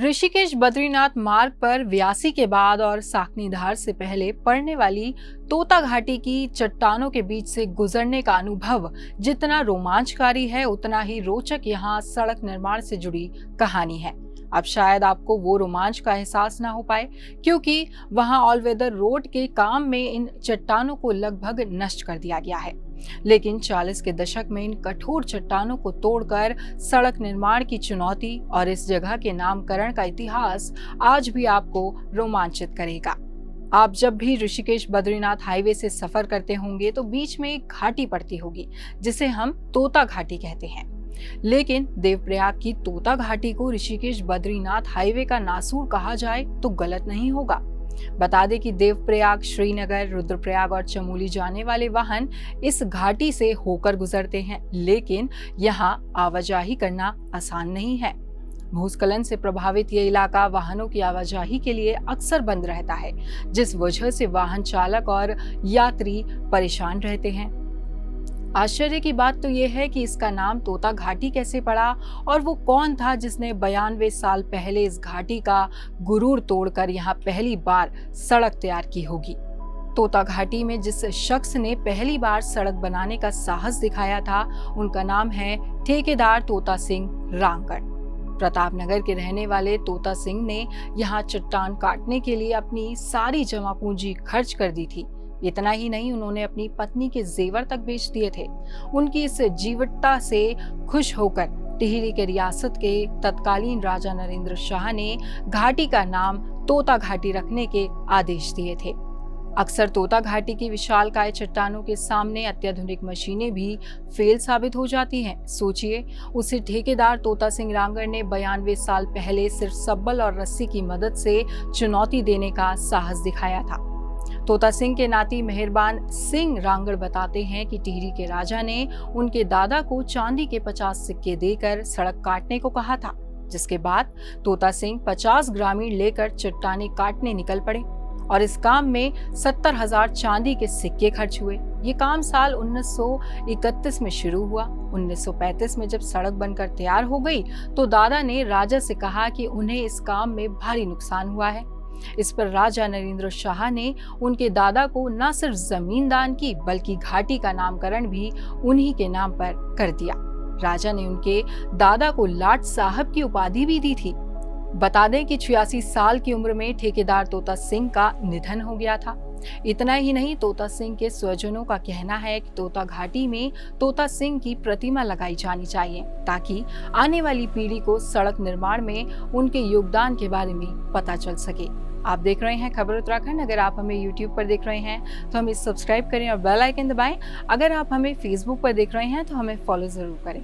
ऋषिकेश बद्रीनाथ मार्ग पर व्यासी के बाद और साकनीधार से पहले पड़ने वाली तोता घाटी की चट्टानों के बीच से गुजरने का अनुभव जितना रोमांचकारी है, उतना ही रोचक यहाँ सड़क निर्माण से जुड़ी कहानी है। अब शायद आपको वो रोमांच का एहसास ना हो पाए, क्योंकि वहां ऑल वेदर रोड के काम में इन चट्टानों को लगभग नष्ट कर दिया गया है। लेकिन 40 के दशक में इन कठोर चट्टानों को तोड़कर सड़क निर्माण की चुनौती और इस जगह के नामकरण का इतिहास आज भी आपको रोमांचित करेगा। आप जब भी ऋषिकेश बद्रीनाथ हाईवे से सफर करते होंगे तो बीच में एक घाटी पड़ती होगी जिसे हम तोता घाटी कहते हैं। लेकिन देवप्रयाग की तोता घाटी को ऋषिकेश बद्रीनाथ हाईवे का नासूर कहा जाए तो गलत नहीं होगा। बता दें कि देवप्रयाग, श्रीनगर, रुद्रप्रयाग और चमोली जाने वाले वाहन इस घाटी से होकर गुजरते हैं, लेकिन यहाँ आवाजाही करना आसान नहीं है। भूस्खलन से प्रभावित ये इलाका वाहनों की आवाजाही के लिए अक्सर बंद रहता है, जिस वजह से वाहन चालक और यात्री परेशान रहते हैं। आश्चर्य की बात तो यह है कि इसका नाम तोता घाटी कैसे पड़ा और वो कौन था जिसने 92 साल पहले इस घाटी का गुरूर तोड़कर यहाँ पहली बार सड़क तैयार की होगी। तोता घाटी में जिस शख्स ने पहली बार सड़क बनाने का साहस दिखाया था, उनका नाम है ठेकेदार तोता सिंह रांगड़। प्रतापनगर के रहने वाले तोता सिंह ने यहाँ चट्टान काटने के लिए अपनी सारी जमा पूंजी खर्च कर दी थी। इतना ही नहीं, उन्होंने अपनी पत्नी के जेवर तक बेच दिए थे। उनकी इस जीवटता से खुश होकर टिहरी के रियासत के तत्कालीन राजा नरेंद्र शाह ने घाटी का नाम तोता घाटी रखने के आदेश दिए थे। अक्सर तोता घाटी की विशालकाय चट्टानों के सामने अत्याधुनिक मशीनें भी फेल साबित हो जाती हैं। सोचिए, उसे ठेकेदार तोता सिंह रांगड़ ने 92 साल पहले सिर्फ सब्बल और रस्सी की मदद से चुनौती देने का साहस दिखाया था। तोता सिंह के नाती मेहरबान सिंह रांगड़ बताते हैं कि टिहरी के राजा ने उनके दादा को चांदी के 50 सिक्के देकर सड़क काटने को कहा था, जिसके बाद तोता सिंह 50 ग्रामीण लेकर चट्टाने काटने निकल पड़े और इस काम में 70,000 चांदी के सिक्के खर्च हुए। ये काम साल 1931 में शुरू हुआ। 1935 में जब सड़क बनकर तैयार हो गई तो दादा ने राजा से कहा कि उन्हें इस काम में भारी नुकसान हुआ है। इस पर राजा नरेंद्र शाह ने उनके दादा को न सिर्फ जमीन दान की, बल्कि घाटी का नामकरण भी उन्हीं के नाम पर कर दिया। राजा ने उनके दादा को लाट साहब की उपाधि भी दी थी। बता दें कि 86 साल की उम्र में ठेकेदार तोता सिंह का निधन हो गया था। इतना ही नहीं, तोता सिंह के स्वजनों का कहना है कि तोता घाटी में तोता सिंह की प्रतिमा लगाई जानी चाहिए, ताकि आने वाली पीढ़ी को सड़क निर्माण में उनके योगदान के बारे में पता चल सके। आप देख रहे हैं खबर उत्तराखंड। अगर आप हमें YouTube पर देख रहे हैं तो हमें सब्सक्राइब करें और बेल आइकन दबाएं। अगर आप हमें Facebook पर देख रहे हैं तो हमें फॉलो जरूर करें।